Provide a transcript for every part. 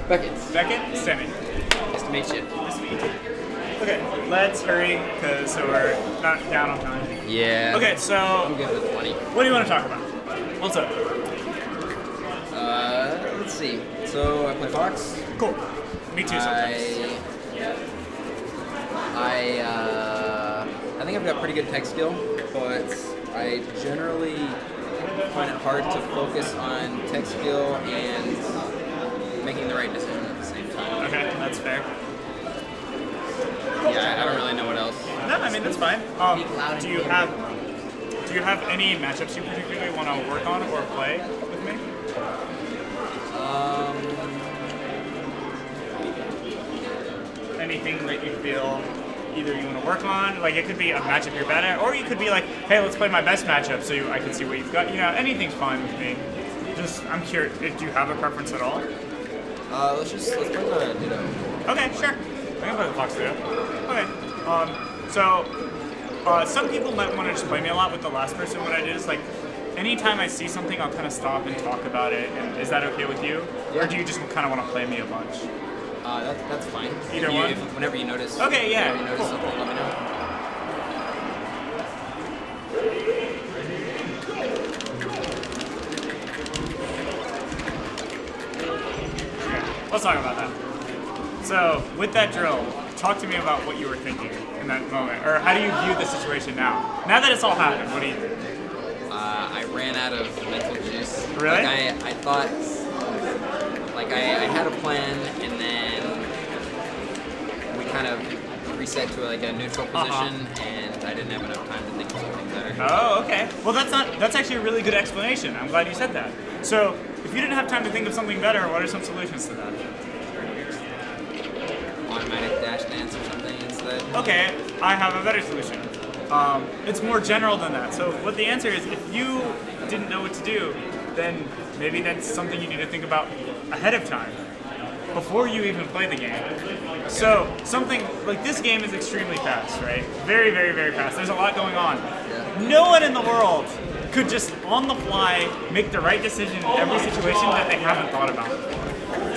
Beckett. Beckett, Sammy. Nice to meet you. Nice to meet you. Okay, let's hurry because we're not down on time. Yeah. Okay, so I'm good with 20. what do you want to talk about? What's up? Let's see. So I play Fox. Cool. Me too sometimes. I think I've got pretty good tech skill, but I generally find it hard to focus on tech skill and making the right decision at the same time. Okay, that's fair. Yeah, I don't really know what else. No, I mean that's fine. Do you have any matchups you particularly want to work on or play with me? Anything that you feel either you want to work on, like it could be a matchup you're bad at, or you could be like, hey, let's play my best matchup so I can see what you've got. You know, anything's fine with me. Just, I'm curious, do you have a preference at all? Let's play the Ditto. Okay, sure. I can play the Fox Ditto. Okay. Some people might want to just play me a lot with the last person. What I did is like, anytime I see something, I'll kind of stop and talk about it. And is that okay with you? Yeah. Or do you just kind of want to play me a bunch? That's fine. Either one? Whenever you notice. Okay, yeah. Whenever you notice Cool. something, let me know. Let's talk about that. So, with that drill, talk to me about what you were thinking in that moment. Or how do you view the situation now? Now that it's all happened, what do you think? I ran out of mental juice. Really? Like I thought, like I had a plan, and then we kind of reset to like a neutral position, and I didn't have enough time to think of something better. Oh, okay. Well, that's actually a really good explanation. I'm glad you said that. So, if you didn't have time to think of something better, what are some solutions to that? Automatic dash dance or something instead. Okay, I have a better solution. It's more general than that. So what the answer is, if you didn't know what to do, then maybe that's something you need to think about ahead of time, before you even play the game. So something like this game is extremely fast, right? Very, very, very fast. There's a lot going on. No one in the world could just on the fly make the right decision in every situation that they haven't thought about.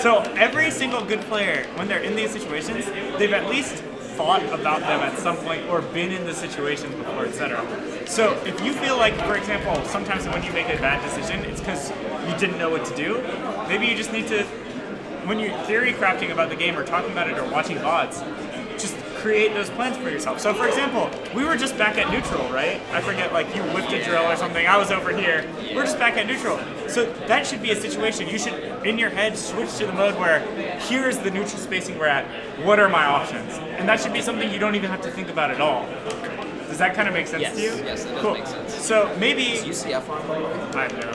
So every single good player, when they're in these situations, they've at least thought about them at some point or been in the situations before, etc. So if you feel like, for example, sometimes when you make a bad decision, it's because you didn't know what to do, maybe you just need to, when you're theory crafting about the game or talking about it or watching VODs, just create those plans for yourself. So for example, we were just back at neutral, right? I forget, like you whipped a drill or something, I was over here. We're just back at neutral. So that should be a situation. You should, in your head, switch to the mode where here's the neutral spacing we're at, what are my options? And that should be something you don't even have to think about at all. Does that kind of make sense to you? Yes, that does Cool. make sense. So maybe... Is UCF on, by the way? I have no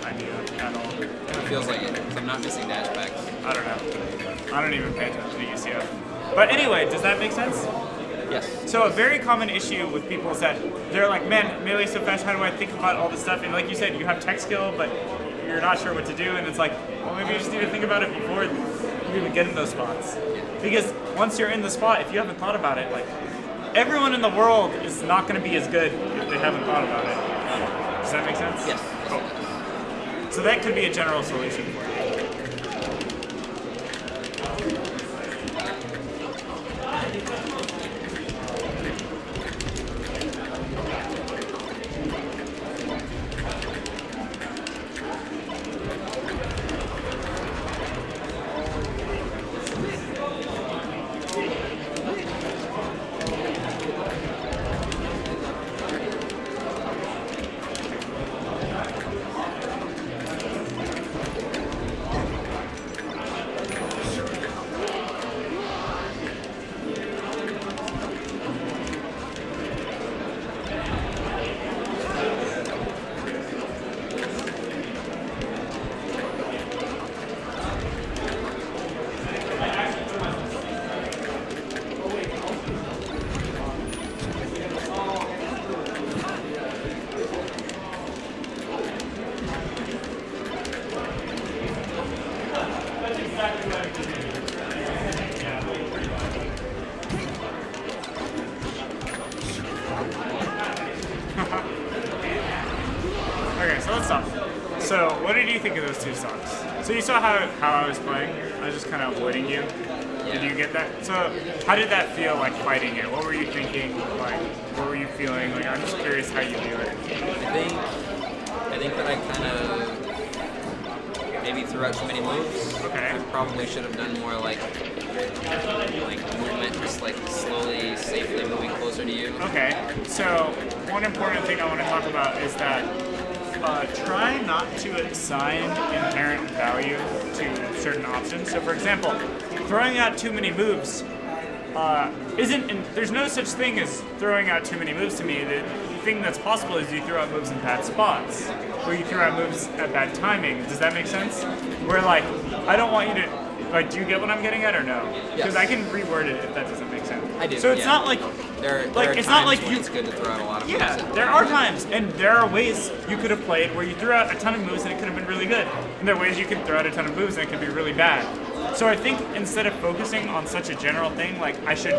idea at all. Kind of feels like it, because I'm not missing dash backs. I don't know. I don't even pay attention to UCF. But anyway, does that make sense? Yes. So a very common issue with people is that they're like, man, Melee is so fast, how do I think about all this stuff? And like you said, you have tech skill, but you're not sure what to do, and it's like, well, maybe you just need to think about it before you even get in those spots. Because once you're in the spot, if you haven't thought about it, like, everyone in the world is not going to be as good if they haven't thought about it. Does that make sense? Yes. Cool. So that could be a general solution for you. Okay, so let's talk. So, what did you think of those two songs? So you saw how I was playing? I was just kind of avoiding you. Yeah. Did you get that? So how did that feel like fighting it? What were you thinking? Like, what were you feeling? Like, I'm just curious how you view it. I think that I kind of maybe threw out too many moves. Okay. I probably should have done more like movement, just like slowly, safely moving closer to you. Okay. So one important thing I want to talk about is that try not to assign inherent value to certain options. So for example, throwing out too many moves there's no such thing as throwing out too many moves to me. The thing that's possible is you throw out moves in bad spots, or you throw out moves at bad timing. Does that make sense? Where like, I don't want you to, like, do you get what I'm getting at or no? Because I can reword it if that doesn't make sense. I do. So it's not like, there like are it's times not like when you. It's good to throw out a lot of moves. Yeah, there are times, and there are ways you could have played where you threw out a ton of moves and it could have been really good, and there are ways you could throw out a ton of moves and it could be really bad. So I think instead of focusing on such a general thing, like I should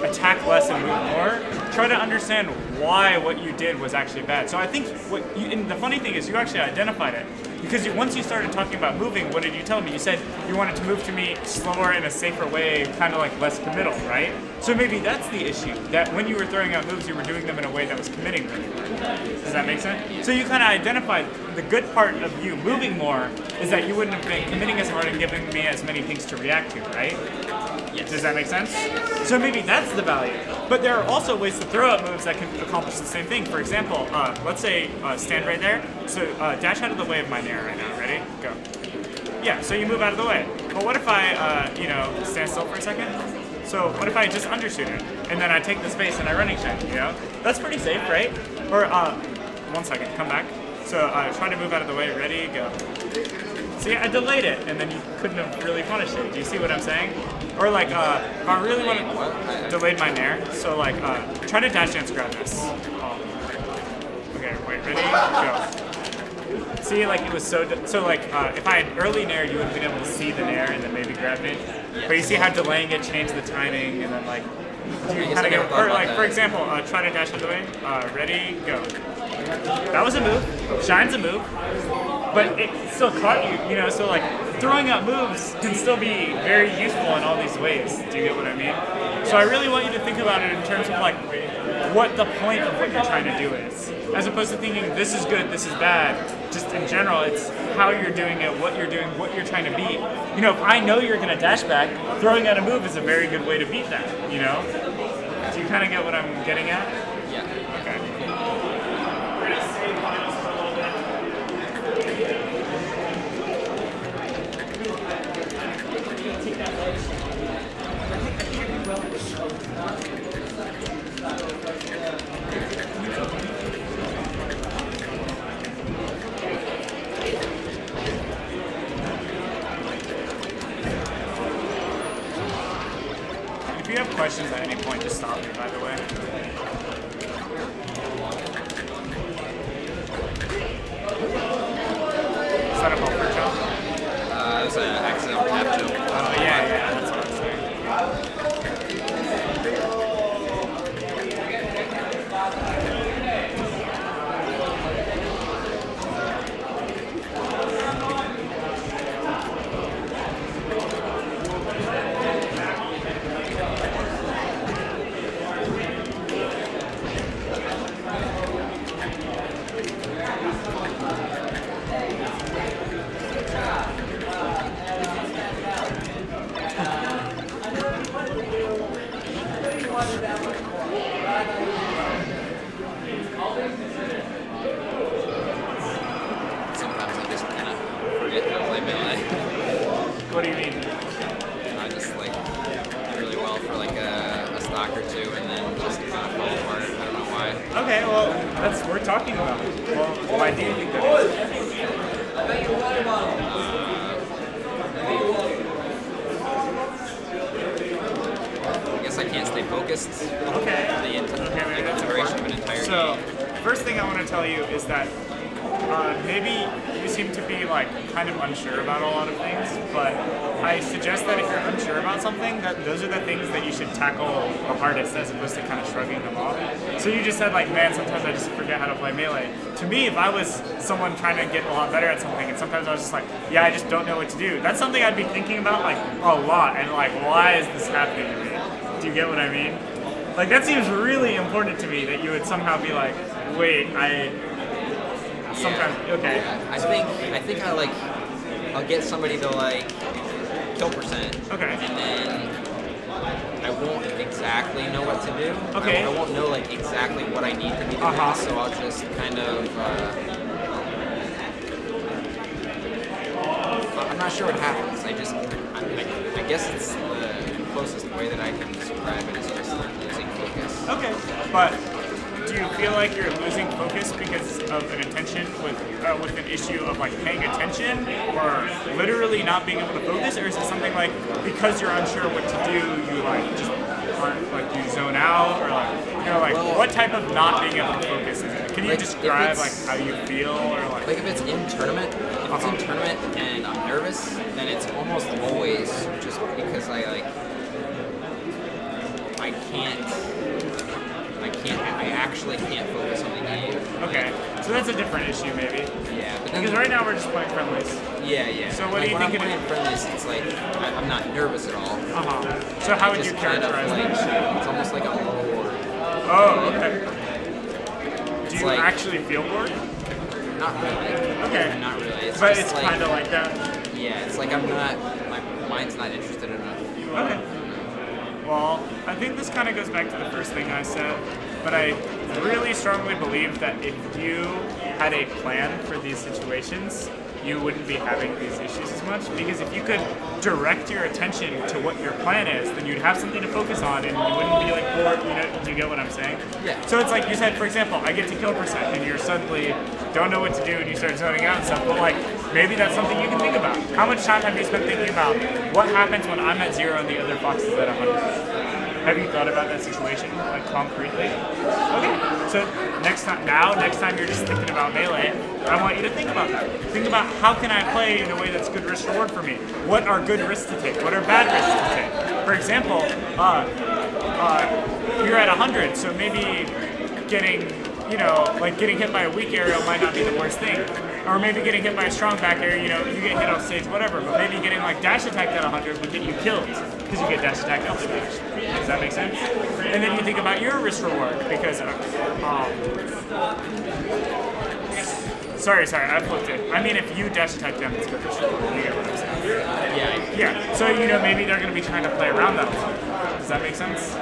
attack less and move more, try to understand why what you did was actually bad. So I think and the funny thing is you actually identified it. Because once you started talking about moving, what did you tell me? You said you wanted to move to me slower in a safer way, kind of like less committal, right? So maybe that's the issue, that when you were throwing out moves, you were doing them in a way that was committing them. Does that make sense? So you kind of identified the good part of you moving more is that you wouldn't have been committing as hard and giving me as many things to react to, right? Yes. Does that make sense? So maybe that's the value. But there are also ways to throw out moves that can accomplish the same thing. For example, let's say stand right there. So dash out of the way of my nair right now. Ready? Go. Yeah, so you move out of the way. But what if I, stand still for a second? So what if I just undershoot it, and then I take the space and I running check, you know? That's pretty safe, right? Or, 1 second, come back. So try to move out of the way. Ready? Go. See, I delayed it, and then you couldn't have really punished it. Do you see what I'm saying? Or like, if I really want to delayed my nair, so like, try to dash dance grab this. Okay, wait, ready? Go. See, like it was so like, if I had early nair, you would have been able to see the nair and then maybe grab it. Yes. But you see how delaying it changed the timing, and then like, you kind of get, or like, for example, try to dash out of the way. Ready? Go. That was a move. Shine's a move. But it still caught you, you know, so like throwing out moves can still be very useful in all these ways. Do you get what I mean? So I really want you to think about it in terms of like what the point of what you're trying to do is. As opposed to thinking this is good, this is bad. Just in general, it's how you're doing it, what you're doing, what you're trying to beat. You know, if I know you're going to dash back, throwing out a move is a very good way to beat that, you know? Do you kind of get what I'm getting at? Yeah. Okay. If you have questions at any point, just stop me, by the way. Is that a bumper jump? It was an accidental tap jump. Oh, yeah, that's what I'm saying. Sometimes I just kind of forget how to play melee. What do you mean? I just like do really well for like a stock or two, and then just kind of fall apart. I don't know why. Okay, well, that's what we're talking about. Well, why do you think that is? I guess I can't stay focused. Okay. The duration of an entire So, game. first thing I want to tell you is that maybe use seem to be like kind of unsure about a lot of things, but I suggest that if you're unsure about something, that those are the things that you should tackle the hardest as opposed to kind of shrugging them off. So you just said like, man, sometimes I just forget how to play Melee. To me, if I was someone trying to get a lot better at something and sometimes I was just like, yeah, I just don't know what to do, that's something I'd be thinking about like a lot and like, why is this happening to me? Do you get what I mean? Like that seems really important to me that you would somehow be like, wait, sometimes, okay. I think I'll get somebody to like kill percent. Okay. And then I won't exactly know what to do. Okay. I won't know like exactly what I need to be doing, so I'll just kind of, I'm not sure what happens. I guess it's the closest way that I can describe it is just losing focus. Okay. But do you feel like you're losing focus because of an attention with an issue of like paying attention, or literally not being able to focus, or is it something like because you're unsure what to do, you like just aren't like you zone out, or like like well, what type of not being able to focus is it? Can you like describe like how you feel, or like if it's in tournament, and I'm nervous, then it's almost always just because I actually can't focus on the game. Okay, so that's a different issue maybe. Yeah, but then, because right now we're just playing friendlies. Yeah. So what do you think? When I'm playing friendlies, it's like I'm not nervous at all. So how would you characterize it? It's almost like I'm bored. Oh, okay. Do you actually feel bored? Not really. Okay. Not really. But it's kind of like that. Yeah, it's like I'm not. My mind's not interested enough. Okay. Well, I think this kind of goes back to the first thing I said, but I really strongly believe that if you had a plan for these situations, you wouldn't be having these issues as much, because if you could direct your attention to what your plan is, then you'd have something to focus on and you wouldn't be like bored, do you get what I'm saying? Yeah. So it's like you said, for example, I get to kill percent and you're suddenly don't know what to do and you start zoning out and stuff, but like maybe that's something you can think about. How much time have you spent thinking about what happens when I'm at 0 and the other fox is at 100? Have you thought about that situation, like concretely? Okay, so next time you're just thinking about Melee, I want you to think about that. Think about how can I play in a way that's good risk reward for me? What are good risks to take? What are bad risks to take? For example, you're at 100, so maybe getting hit by a weak aerial might not be the worst thing. Or maybe getting hit by a strong back air, you get hit off stage, whatever, but maybe getting like dash attacked at 100 would get you killed, because you get dash attacked off stage. Does that make sense? And then you think about your risk reward, because, sorry, I flipped it. I mean, if you dash attack them, it's good risk reward. You get what I'm saying? Yeah. So, maybe they're going to be trying to play around that a lot. Does that make sense?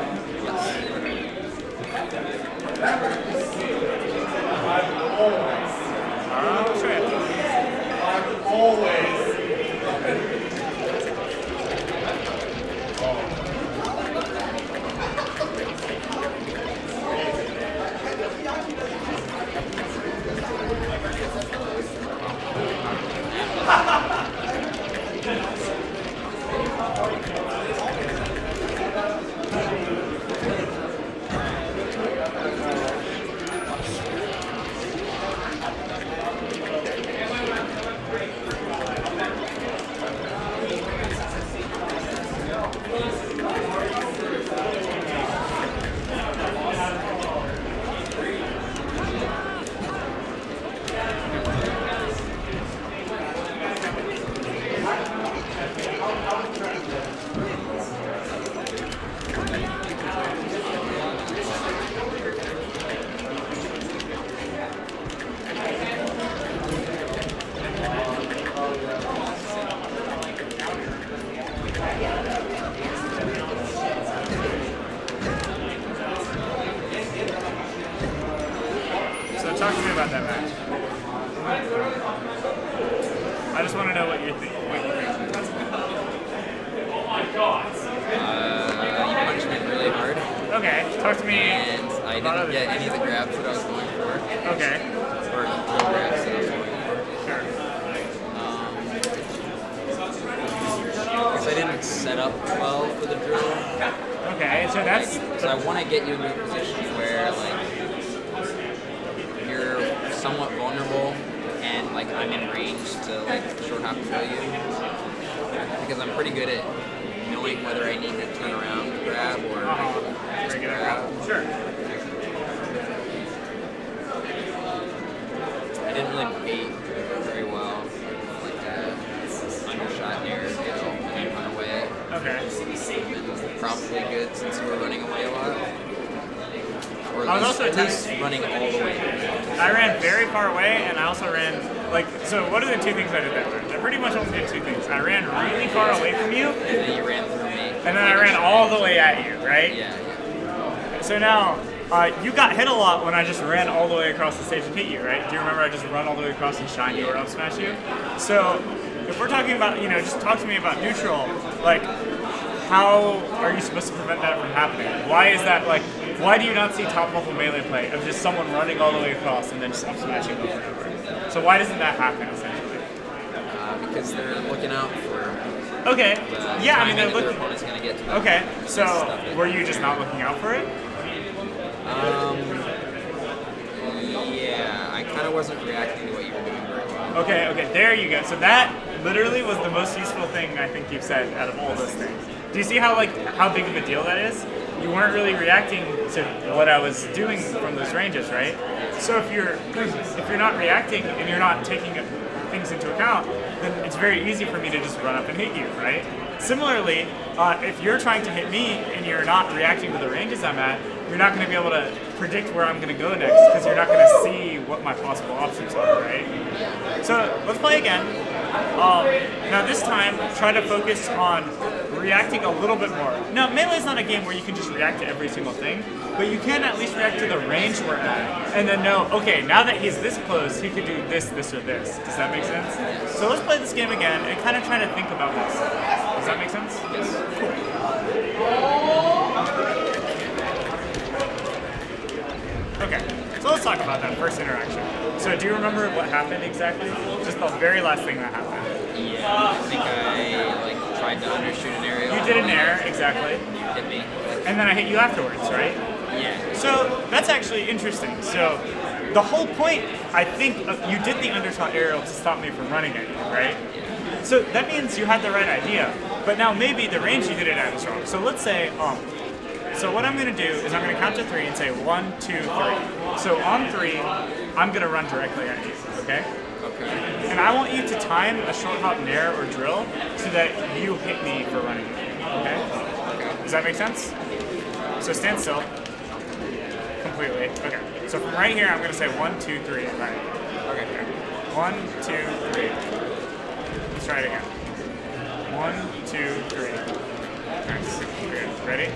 Talk to me about that match. I just want to know what you think. Oh my god! You punched me really hard. Okay, talk to me. And I didn't get any of the grabs that I was going for. Okay. Or the grabs that I was going for. Sure. Because I didn't set up well for the drill. Okay, so that's... So I want to get you into a position where, like, somewhat vulnerable and like I'm in range to like short hop and kill you, because I'm pretty good at knowing whether I need to turn around to grab or just grab. Sure. I didn't really bait very well, like undershot near deal and run away. Okay. Probably good since we were running away a lot. Or I was also at least running all the way. I ran very far away, and I also ran, like, so what are the two things I did that way? I pretty much only did two things. I ran really far away from you. And then you ran through me. And then I ran all the way at you, right? Yeah. So now, you got hit a lot when I just ran all the way across the stage and hit you, right? Do you remember I just run all the way across and shine you or up smash you? So, if we're talking about, just talk to me about neutral, like, how are you supposed to prevent that from happening? Why is that, like, why do you not see top level melee play of just someone running all the way across and then just up smashing over and over? So why doesn't that happen, essentially? Because they're looking out for okay. Yeah, I mean, they're their opponent's going to get to them. Okay, so were you just not looking out for it? Yeah, I kind of wasn't reacting to what you were doing very well. Okay, there you go. So that literally was the most useful thing I think you've said out of all those things. Do you see how big of a deal that is? You weren't really reacting to what I was doing from those ranges, right? So if you're not reacting and you're not taking things into account, then it's very easy for me to just run up and hit you, right? Similarly, if you're trying to hit me and you're not reacting to the ranges I'm at, you're not going to be able to predict where I'm going to go next because you're not going to see what my possible options are, right? So let's play again. Now this time, try to focus on reacting a little bit more. Now, Melee is not a game where you can just react to every single thing, but you can at least react to the range we're at, and then know, okay, now that he's this close, he could do this, this, or this. Does that make sense? So let's play this game again and kind of try to think about this. Does that make sense? Yes. Cool. Okay, so let's talk about that first interaction. So do you remember what happened exactly? Just the very last thing that happened. Yeah, I think I tried to undershoot an aerial. You did an air, exactly. You hit me. And then I hit you afterwards, right? Yeah. So that's actually interesting. So the whole point, I think, you did the undershot aerial to stop me from running at you, right? Yeah. So that means you had the right idea. But now maybe the range you did it at is wrong. So let's say, so what I'm going to do is I'm going to count to 3 and say 1, 2, 3. So on 3, I'm going to run directly at you, okay? Okay. And I want you to time a short hop nair or drill so that you hit me for running at you, okay? Does that make sense? So stand still. Completely. Okay. So from right here, I'm going to say 1, 2, 3. Right. Okay. 1, 2, 3. Let's try it again. 1, 2, 3. Nice. Good. Ready?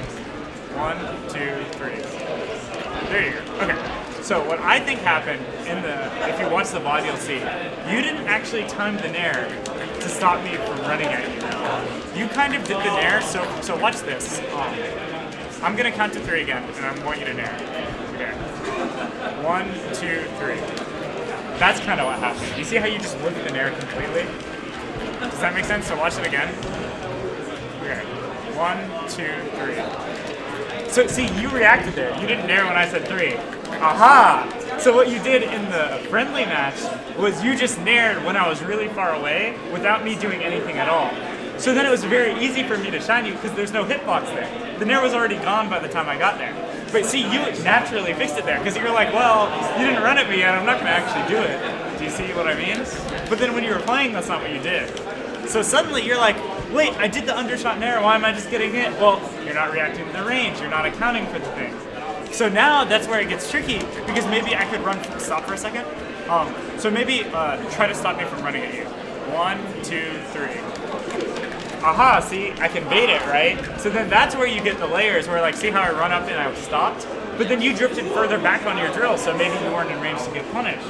1, 2, 3. There you go. Okay. So what I think happened if you watch the VOD, you'll see, you didn't actually time the nair to stop me from running at you. You kind of did the nair, so watch this. I'm going to count to 3 again, and I want you to nair. Okay. 1, 2, 3. That's kind of what happened. You see how you just whipped the nair completely? Does that make sense? So watch it again. Okay. 1, 2, 3. So see, you reacted there. You didn't nair when I said 3. Aha! So what you did in the friendly match was you just naired when I was really far away without me doing anything at all. So then it was very easy for me to shine you because there's no hitbox there. The nair was already gone by the time I got there. But see, you naturally fixed it there because you're like, well, you didn't run at me and I'm not going to actually do it. Do you see what I mean? But then when you were playing, that's not what you did. So suddenly you're like, wait, I did the undershot nair, why am I just getting hit? Well, you're not reacting to the range, you're not accounting for the thing. So now that's where it gets tricky because maybe I could stop for a second. So maybe try to stop me from running at you. 1, 2, 3. Aha, see, I can bait it, right? So then that's where you get the layers where like, see how I run up and I stopped? But then you drifted further back on your drill, so maybe you weren't in range to get punished.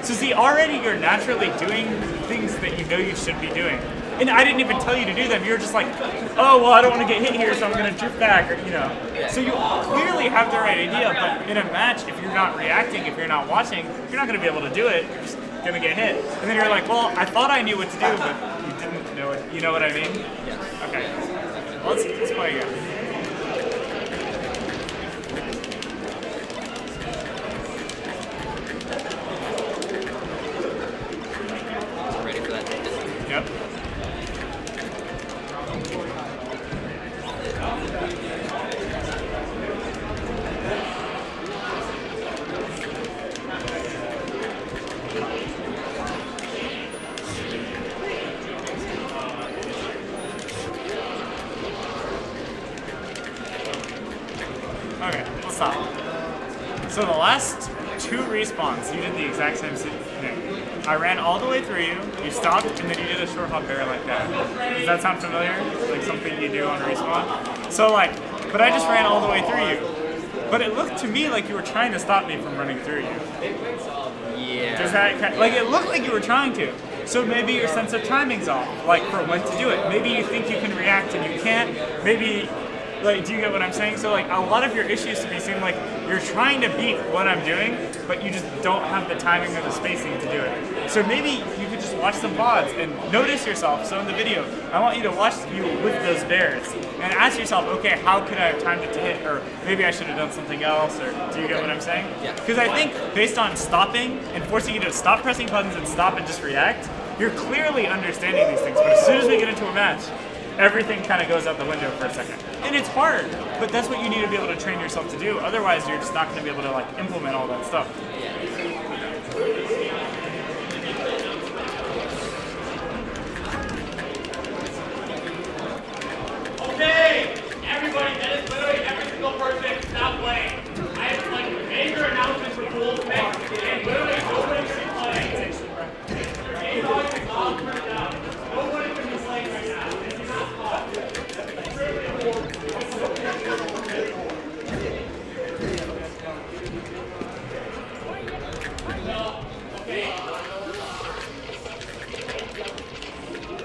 So see, already you're naturally doing things that you know you should be doing. And I didn't even tell you to do them. You were just like, oh, well, I don't want to get hit here, so I'm going to drift back, or, you know. So you clearly have the right idea, but in a match, if you're not reacting, if you're not watching, you're not going to be able to do it. You're just going to get hit. And then you're like, well, I thought I knew what to do, but you didn't know it. You know what I mean? Yes. Okay. Well, let's play again. stop. So the last 2 respawns, you did the exact same thing. I ran all the way through you, you stopped, and then you did a short hop air like that. Does that sound familiar? Like something you do on respawn? So like, but I just ran all the way through you. But it looked to me like you were trying to stop me from running through you. Yeah. Does that, like, it looked like you were trying to. So maybe your sense of timing's off, like for when to do it. Maybe you think you can react and you can't. Maybe, like, do you get what I'm saying? So like, a lot of your issues to me seem like you're trying to beat what I'm doing, but you just don't have the timing or the spacing to do it. So maybe you could just watch some VODs and notice yourself. So in the video, I want you to watch you with those bears and ask yourself, okay, how could I have timed it to hit? Or maybe I should have done something else, or do you get what I'm saying? Yeah. Because I think based on stopping and forcing you to stop pressing buttons and stop and just react, you're clearly understanding these things. But as soon as we get into a match, everything kind of goes out the window for a second. And it's hard, but that's what you need to be able to train yourself to do. Otherwise, you're just not going to be able to like implement all that stuff. Okay, everybody, that is literally every single person. Stop playing. I have like major announcements for Cool Mix, and literally nobody should be playing. Game volume is all turned down. Nobody should be playing right now. This is not fun. Okay.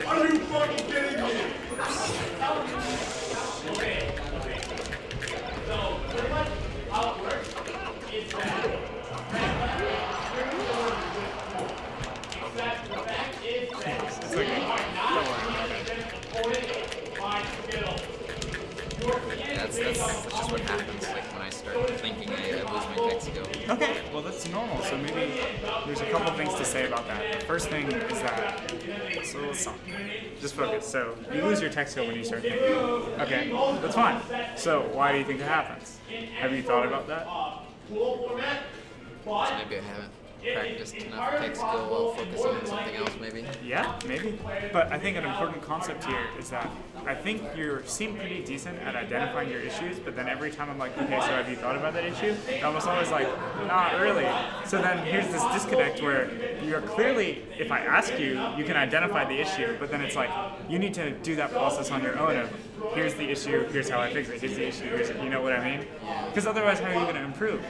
Are you fucking kidding me? Okay. So, pretty much how it works is that except the fact is that you are not supported by skill. That's just what happens. Like when I start thinking, I lose my tech skill. Okay, well that's normal. So maybe there's a couple things to say about that. The first thing is that, so stop. Just focus. So you lose your tech skill when you start thinking. Okay, that's fine. So why do you think that happens? Have you thought about that? So maybe I haven't practiced enough tech skill while focusing on something else, maybe. Yeah, maybe. But I think an important concept here is that I think you seem pretty decent at identifying your issues, but then every time I'm like, okay, so have you thought about that issue? You're almost always like, not really. So then here's this disconnect where you're clearly, if I ask you, you can identify the issue, but then it's like, you need to do that process on your own of, here's the issue, here's how I fix it, here's the issue, here's it, you know what I mean? Because otherwise, how are you going to improve?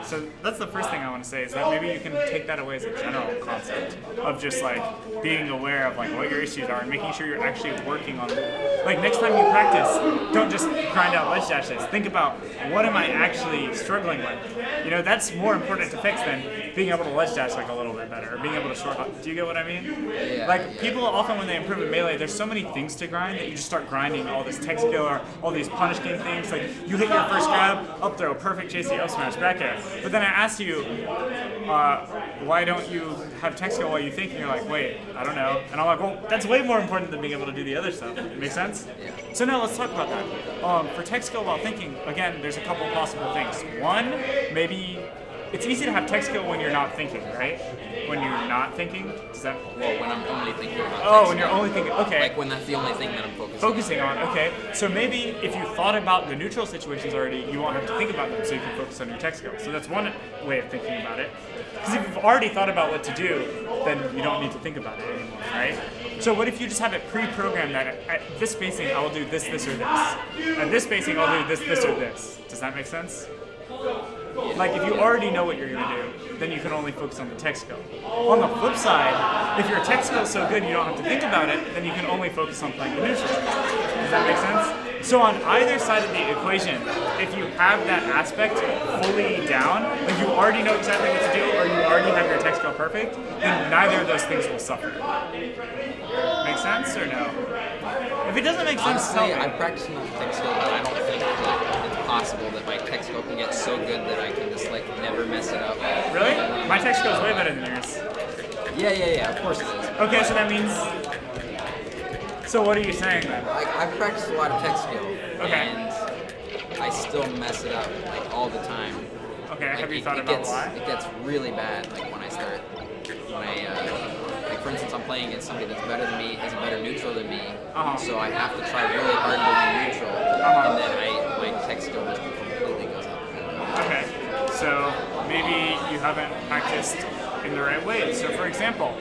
So that's the first thing I want to say, is that maybe you can take that away as a general concept of just like being aware of like what your issues are and making sure you're actually working on it. Like next time you practice, don't just grind out ledge dashes. Think about, what am I actually struggling with? You know, that's more important to fix than being able to ledge dash like a little bit better, or being able to short hop. Do you get what I mean? Yeah, Like people often when they improve in Melee, there's so many things to grind that you just start grinding all this tech skill or all these punish game things. Like you hit your first grab, up throw, perfect JC, up smash, back air. But then I ask you, why don't you have tech skill while you think? And you're like, wait, I don't know. And I'm like, well, that's way more important than being able to do the other stuff. Make sense? Yeah. So now let's talk about that. For tech skill while thinking, again, there's a couple possible things. One, maybe it's easy to have tech skill when you're not thinking, right? When you're not thinking, does that? Well, when I'm only thinking about Oh, tech when you're skill. only thinking, okay. Like when that's the only thing that I'm focusing Focusing on, okay. So maybe if you thought about the neutral situations already, you won't have to think about them, so you can focus on your tech skill. So that's one way of thinking about it. Because if you've already thought about what to do, then you don't need to think about it anymore, right? So what if you just have it pre-programmed that at this spacing I will do this, this, or this. At this spacing I'll do this, this, or this. Does that make sense? Like if you already know what you're going to do, then you can only focus on the tech skill. On the flip side, if your tech skill is so good you don't have to think about it, then you can only focus on playing the neutral. Does that make sense? So on either side of the equation, if you have that aspect fully down, like you already know exactly what to do or you already have your tech skill perfect, then neither of those things will suffer. Make sense or no? If it doesn't make sense, tell Honestly, me. I've practiced enough tech skill that I don't think that it's possible that my tech skill can get so good that I can just like never mess it up. Really? My tech skill is way better than yours. Yeah, of course it is. Okay, so that means... So what are you saying then? Like I've practiced a lot of tech skill, Okay. and I still mess it up like all the time. Okay, Like, have you thought about gets, why? It gets really bad like when I start. Like for instance, I'm playing against somebody that's better than me, has a better neutral than me, so I have to try really hard to win neutral, and then my tech skill just completely goes up. haven't practiced in the right way. So for example,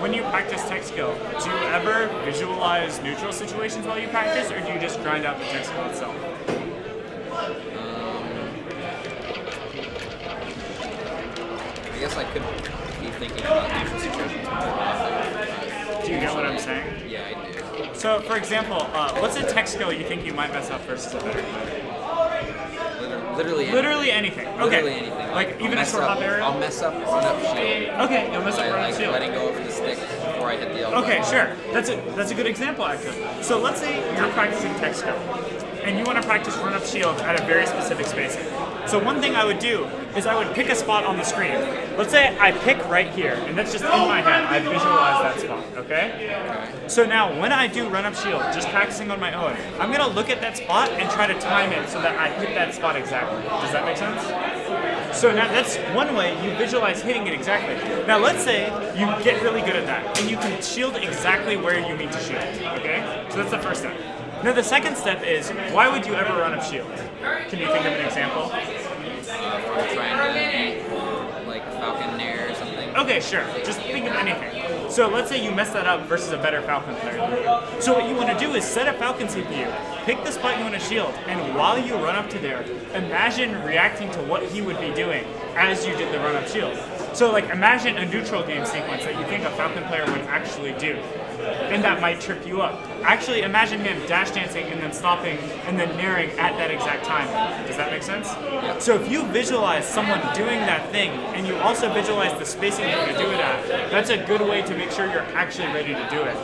when you practice tech skill, do you ever visualize neutral situations while you practice, or do you just grind out the tech skill itself? I guess I could be thinking about neutral situations more often. Do you get what I'm saying? Yeah, I do. So for example, what's a tech skill you think you might mess up versus a better player? Literally anything. Okay. Literally anything. Like even a short hop area? I'll mess up run up shield. Okay, you'll mess up run up Like shield. letting go of the stick before I hit the elbow. Okay, sure. That's a good example actually. So let's say you're practicing tech skill, and you want to practice run up shield at a very specific spacing. So one thing I would do is I would pick a spot on the screen. Let's say I pick right here, and that's just in my head. I visualize that spot, okay? So now when I do run up shield, just practicing on my own, I'm gonna look at that spot and try to time it so that I hit that spot exactly. Does that make sense? So now that's one way you visualize hitting it exactly. Now let's say you get really good at that, and you can shield exactly where you need to shield, okay? So that's the first step. Now the second step is, why would you ever run up shield? Can you think of an example? Trying to like Falcon Nair or something. Okay, sure. Just think of anything. So let's say you mess that up versus a better Falcon player than you. So what you want to do is set a Falcon CPU, pick the spot you want to shield, and while you run up to there, imagine reacting to what he would be doing as you did the run up shield. So like imagine a neutral game sequence that you think a Falcon player would actually do. And that might trip you up. Actually, imagine him dash dancing and then stopping and then naring at that exact time. Does that make sense? Yeah. So if you visualize someone doing that thing and you also visualize the spacing you're going to do it at, that's a good way to make sure you're actually ready to do it.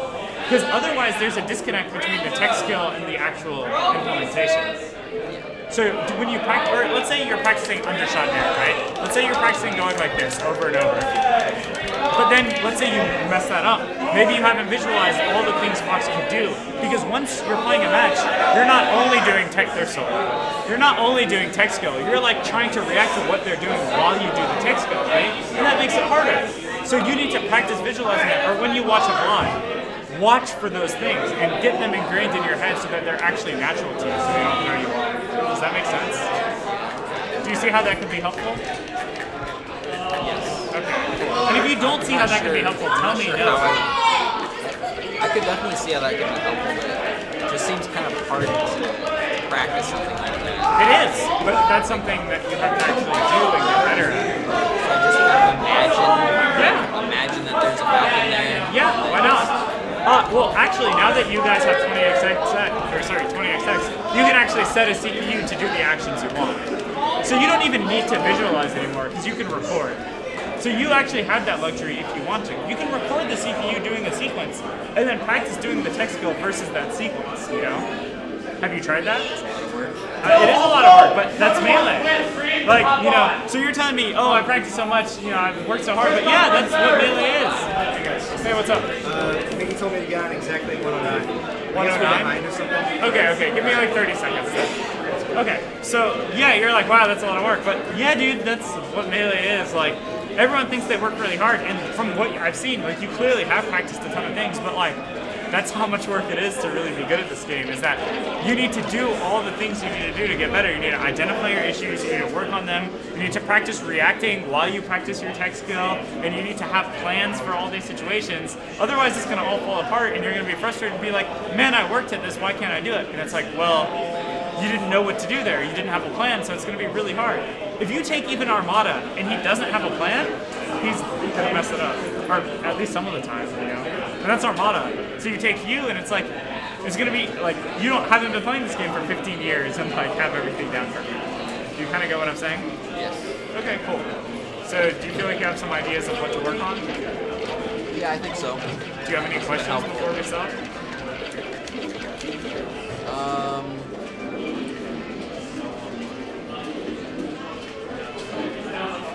Because otherwise there's a disconnect between the tech skill and the actual implementation. So when you practice, or let's say you're practicing undershot nair, right? Let's say you're practicing going like this over and over. But then let's say you mess that up. Maybe you haven't visualized all the things Fox can do. Because once you're playing a match, you're not only doing tech you're not only doing tech skill, you're like trying to react to what they're doing while you do the tech skill, right? And that makes it harder. So you need to practice visualizing it, or when you watch a vlog, watch for those things and get them ingrained in your head so that they're actually natural to you, so you don't know you are. Does that make sense? Do you see how that could be helpful? Yes. Okay. And if you don't see how that could be helpful, tell me no. I could definitely see how that could be helpful, but it just seems kind of hard to practice something like that. It is, but that's something that you have to actually do and get better at. So I just kind of imagine that there's a Falcon there. Yeah, why not? Well, actually, now that you guys have 20XX, you can actually set a CPU to do the actions you want. So you don't even need to visualize anymore because you can record. So you actually have that luxury if you want to. You can record the CPU doing a sequence and then practice doing the tech skill versus that sequence, you know? Have you tried that? It is a lot of work, but that's Melee. Like, you know, so you're telling me, oh, I practiced so much, you know, I've worked so hard, but yeah, that's what Melee is. Hey, what's up? Mickey told me to get on exactly 109. 109? Or something. Okay, give me like 30 seconds then. Okay, so yeah, you're like, wow, that's a lot of work, but yeah, dude, that's what Melee is. Like, everyone thinks they work really hard, and from what I've seen, like, you clearly have practiced a ton of things, but like, that's how much work it is to really be good at this game, is that you need to do all the things you need to do to get better. You need to identify your issues, you need to work on them, you need to practice reacting while you practice your tech skill, and you need to have plans for all these situations. Otherwise, it's going to all fall apart, and you're going to be frustrated and be like, man, I worked at this, why can't I do it? And it's like, well, you didn't know what to do there. You didn't have a plan, so it's going to be really hard. If you take even Armada, and he doesn't have a plan, he's going to mess it up. Or at least some of the time, you know? And that's Armada. So you take you, and it's like, it's going to be, like, you haven't been playing this game for 15 years and, like, have everything down perfect. Do you kind of get what I'm saying? Yes. Okay, cool. So do you feel like you have some ideas of what to work on? Yeah, I think so. Do you have any questions before we stop?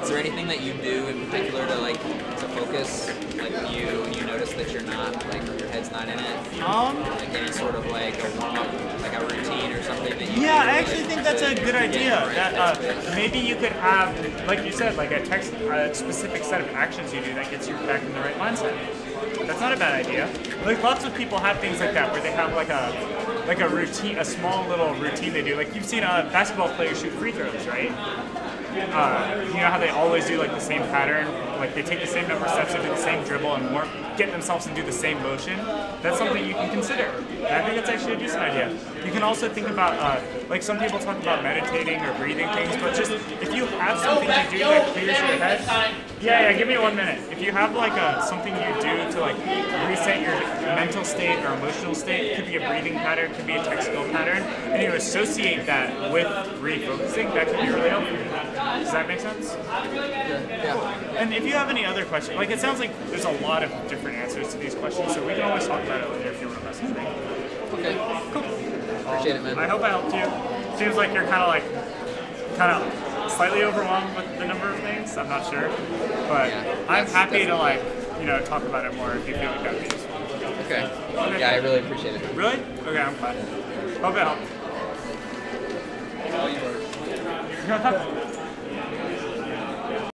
Is there anything that you do in particular to focus, like when you notice that you're not, like your head's not in it? Like any sort of like a warm-up, like a routine or something that you Yeah, do, I actually think that's a good idea. That maybe you could have, like you said, like a specific set of actions you do that gets you back in the right mindset. That's not a bad idea. Like lots of people have things like that where they have like a routine, a small little routine they do. Like you've seen basketball players shoot free throws, right? you know how they always do like the same pattern, like they take the same number of steps, they do the same dribble, and get themselves to do the same motion. That's something you can consider. And I think that's actually a decent idea. You can also think about, like some people talk about meditating or breathing things, but just if you have something to do that clears your head. Yeah, give me 1 minute. If you have like something you do to like reset your mental state or emotional state, it could be a breathing pattern, it could be a tech skill pattern, and you associate that with refocusing, that could be really helpful. Does that make sense? Yeah. And if you have any other questions, like it sounds like there's a lot of different answers to these questions, so we can always talk about it later if you want to message me. Okay. Cool. Appreciate it, man. I hope I helped you. Seems like you're kind of slightly overwhelmed with the number of things. I'm not sure, but Yeah, I'm happy to definitely. talk about it more if you feel like that would be useful. Okay. Yeah, I really appreciate it. Really? Okay, I'm glad. Hope it helped. All yours. You're gonna talk.